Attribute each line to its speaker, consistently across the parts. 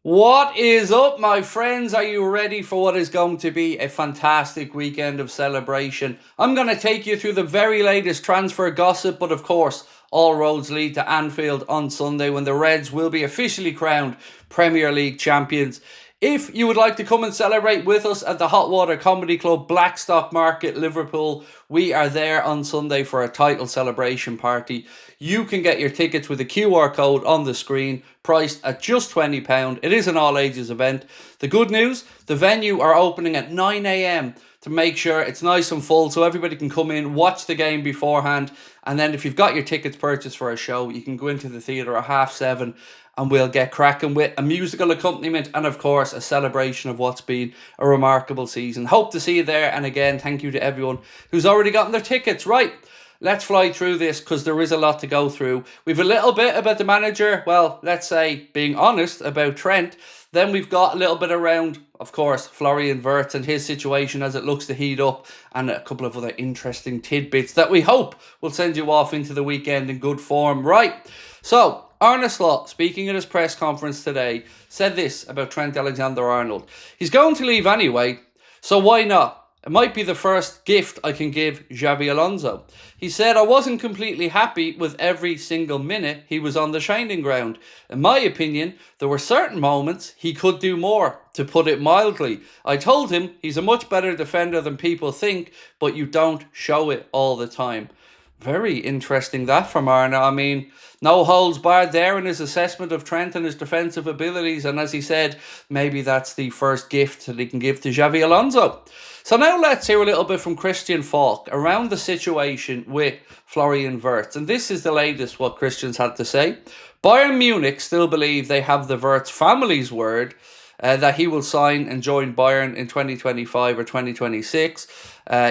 Speaker 1: What is up, my friends? Are you ready for what is going to be a fantastic weekend of celebration? I'm going to take you through the very latest transfer gossip, but of course, all roads lead to Anfield on Sunday when the Reds will be officially crowned Premier League champions. If you would like to come and celebrate with us at the Hot Water Comedy Club, Blackstock Market, Liverpool, we are there on Sunday for a title celebration party. You can get your tickets with a QR code on the screen, priced at just £20. It is an all ages event. The good news, the venue are opening at 9 a.m. to make sure it's nice and full so everybody can come in, watch the game beforehand, and then if you've got your tickets purchased for a show, you can go into the theatre at 7:30 and we'll get cracking with a musical accompaniment and of course a celebration of what's been a remarkable season. Hope to see you there, and again, thank you to everyone who's already gotten their tickets. Right, let's fly through this because there is a lot to go through. We've a little bit about the manager, well, let's say being honest about Trent. Then we've got a little bit around, of course, Florian Wirtz and his situation as it looks to heat up, and a couple of other interesting tidbits that we hope will send you off into the weekend in good form. Right, so Arne Slot, speaking at his press conference today, said this about Trent Alexander-Arnold. He's going to leave anyway, so why not? It might be the first gift I can give Xabi Alonso. He said, I wasn't completely happy with every single minute he was on the training ground. In my opinion, there were certain moments he could do more, to put it mildly. I told him he's a much better defender than people think, but you don't show it all the time. Very interesting that from Arne. I mean, no holds barred there in his assessment of Trent and his defensive abilities. And as he said, maybe that's the first gift that he can give to Xabi Alonso. So now let's hear a little bit from Christian Falk around the situation with Florian Wirtz. And this is the latest what Christian's had to say. Bayern Munich still believe they have the Wirtz family's word that he will sign and join Bayern in 2025 or 2026.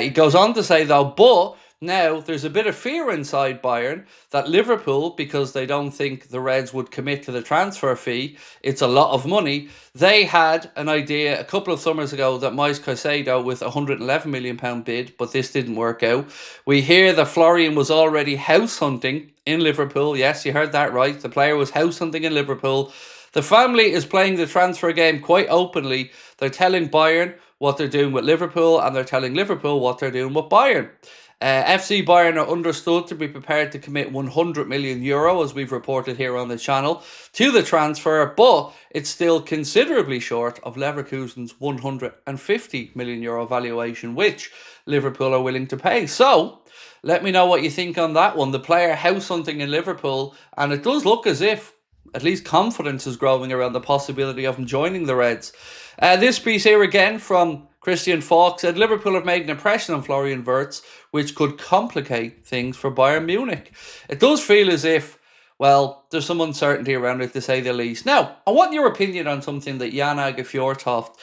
Speaker 1: He goes on to say, though, but now, there's a bit of fear inside Bayern that Liverpool, because they don't think the Reds would commit to the transfer fee, it's a lot of money. They had an idea a couple of summers ago that Moise Caicedo with a £111 million bid, but this didn't work out. We hear that Florian was already house hunting in Liverpool. Yes, you heard that right. The player was house hunting in Liverpool. The family is playing the transfer game quite openly. They're telling Bayern what they're doing with Liverpool, and they're telling Liverpool what they're doing with Bayern. FC Bayern are understood to be prepared to commit €100 million, as we've reported here on the channel, to the transfer, but it's still considerably short of Leverkusen's €150 million valuation, which Liverpool are willing to pay. So, let me know what you think on that one. The player house hunting in Liverpool, and it does look as if at least confidence is growing around the possibility of him joining the Reds. This piece here again from Christian Falk said Liverpool have made an impression on Florian Wirtz, which could complicate things for Bayern Munich. It does feel as if, well, there's some uncertainty around it, to say the least. Now, I want your opinion on something that Jan Åge Fjørtoft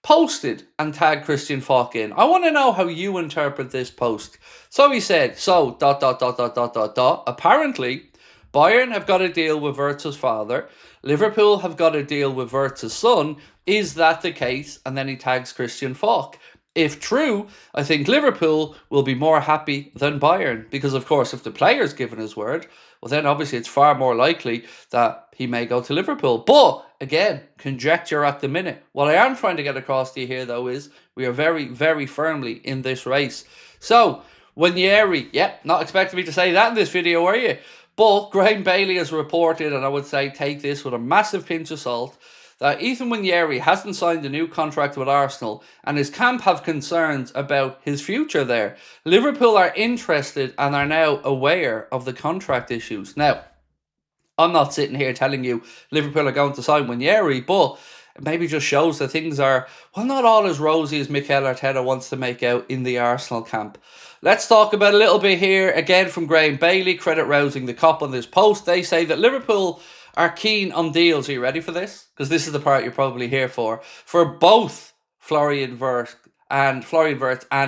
Speaker 1: posted and tagged Christian Falk in. I want to know how you interpret this post. So he said, apparently, Bayern have got a deal with Wirtz's father. Liverpool have got a deal with Wirtz's son. Is that the case? And then he tags Christian Falk. If true, I think Liverpool will be more happy than Bayern. Because, of course, if the player's given his word, well, then obviously it's far more likely that he may go to Liverpool. But, again, conjecture at the minute. What I am trying to get across to you here, though, is we are very, very firmly in this race. So, Nwaneri, yep, not expecting me to say that in this video, are you? But Graham Bailey has reported, and I would say take this with a massive pinch of salt, that Ethan Nwaneri hasn't signed a new contract with Arsenal and his camp have concerns about his future there. Liverpool are interested and are now aware of the contract issues. Now, I'm not sitting here telling you Liverpool are going to sign Nwaneri, but it maybe just shows that things are, well, not all as rosy as Mikel Arteta wants to make out in the Arsenal camp. Let's talk about a little bit here, again from Graham Bailey, credit rousing the cop on this post. They say that Liverpool are keen on deals. Are you ready for this? Because this is the part you're probably here for both Florian Wirtz and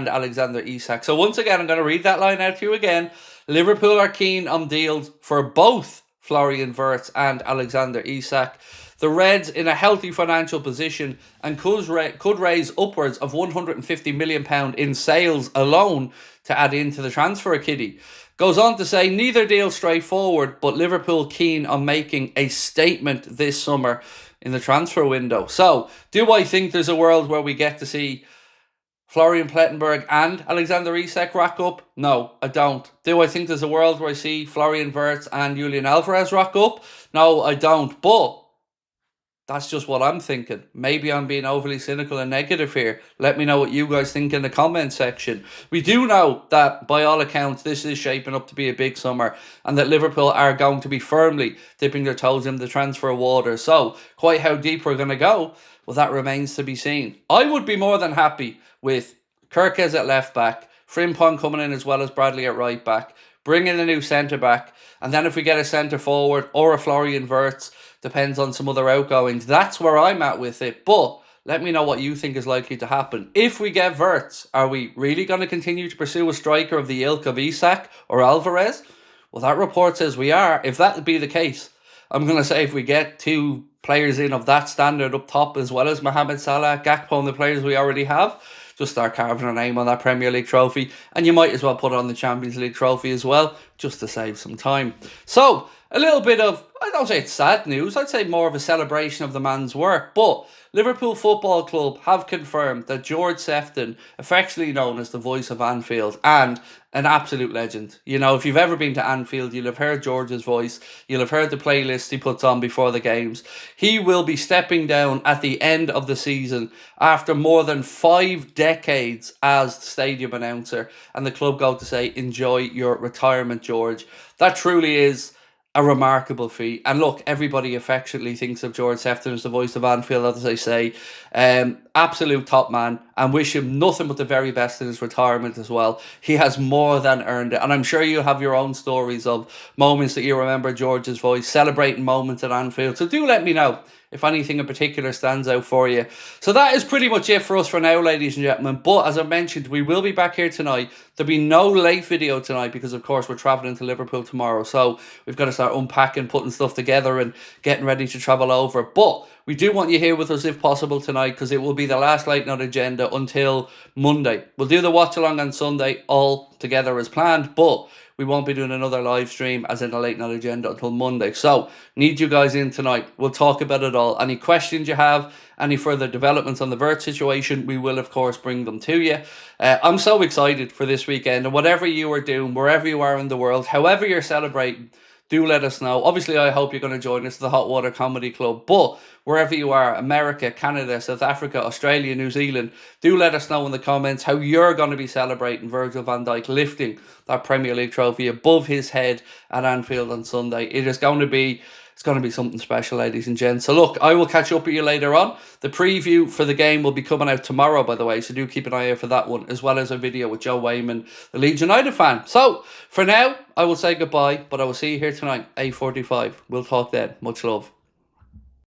Speaker 1: Alexander Isak. So once again, I'm going to read that line out to you again. Liverpool are keen on deals for both Florian Wirtz and Alexander Isak. The Reds in a healthy financial position and could raise upwards of £150 million in sales alone to add into the transfer kitty. Goes on to say, neither deal straightforward, but Liverpool keen on making a statement this summer. in the transfer window. So, do I think there's a world where we get to see Florian Plettenberg and Alexander Isak rack up? No, I don't. Do I think there's a world where I see Florian Wirtz and Julian Alvarez rack up? No, I don't. But that's just what I'm thinking. Maybe I'm being overly cynical and negative here. Let me know what you guys think in the comment section. We do know that, by all accounts, this is shaping up to be a big summer and that Liverpool are going to be firmly dipping their toes in the transfer water. So, quite how deep we're going to go, well, that remains to be seen. I would be more than happy with Kirkes at left back, Frimpong coming in as well as Bradley at right back, bring in a new centre back, and then if we get a centre forward or a Florian Wirtz, depends on some other outgoings. That's where I'm at with it. But let me know what you think is likely to happen. If we get Wirtz, are we really going to continue to pursue a striker of the ilk of Isak or Alvarez? Well, that report says we are. If that would be the case, I'm going to say if we get two players in of that standard up top, as well as Mohamed Salah, Gakpo and the players we already have, just start carving our name on that Premier League trophy. And you might as well put on the Champions League trophy as well, just to save some time. So, a little bit of, I don't say it's sad news, I'd say more of a celebration of the man's work. But Liverpool Football Club have confirmed that George Sefton, affectionately known as the voice of Anfield and an absolute legend. You know, if you've ever been to Anfield, you'll have heard George's voice. You'll have heard the playlist he puts on before the games. He will be stepping down at the end of the season after more than 5 decades as stadium announcer. And the club go to say, enjoy your retirement, George. That truly is a remarkable feat. And look, everybody affectionately thinks of George Sefton as the voice of Anfield, as I say. Absolute top man, and wish him nothing but the very best in his retirement as well. He has more than earned it. And I'm sure you have your own stories of moments that you remember George's voice, celebrating moments at Anfield. So do let me know if anything in particular stands out for you. So that is pretty much it for us for now, ladies and gentlemen. But as I mentioned, we will be back here tonight. There'll be no late video tonight because, of course, we're travelling to Liverpool tomorrow. So we've got to start unpacking, putting stuff together and getting ready to travel over. But we do want you here with us if possible tonight, because it will be the last late night agenda until Monday. We'll do the watch along on Sunday all together as planned, but we won't be doing another live stream as in a late night agenda until Monday. So need you guys in tonight. We'll talk about it all. Any questions you have, any further developments on the WIRTZ situation, we will of course bring them to you. I'm so excited for this weekend, and whatever you are doing, wherever you are in the world, however you're celebrating, do let us know. Obviously, I hope you're going to join us at the Hot Water Comedy Club. But wherever you are, America, Canada, South Africa, Australia, New Zealand, do let us know in the comments how you're going to be celebrating Virgil van Dijk lifting that Premier League trophy above his head at Anfield on Sunday. It's going to be something special, ladies and gents. So look, I will catch up with you later on. The preview for the game will be coming out tomorrow, by the way, so do keep an eye out for that one, as well as a video with Joe Wayman, the Leeds United fan. So for now, I will say goodbye, but I will see you here tonight, 8:45. We'll talk then. Much love.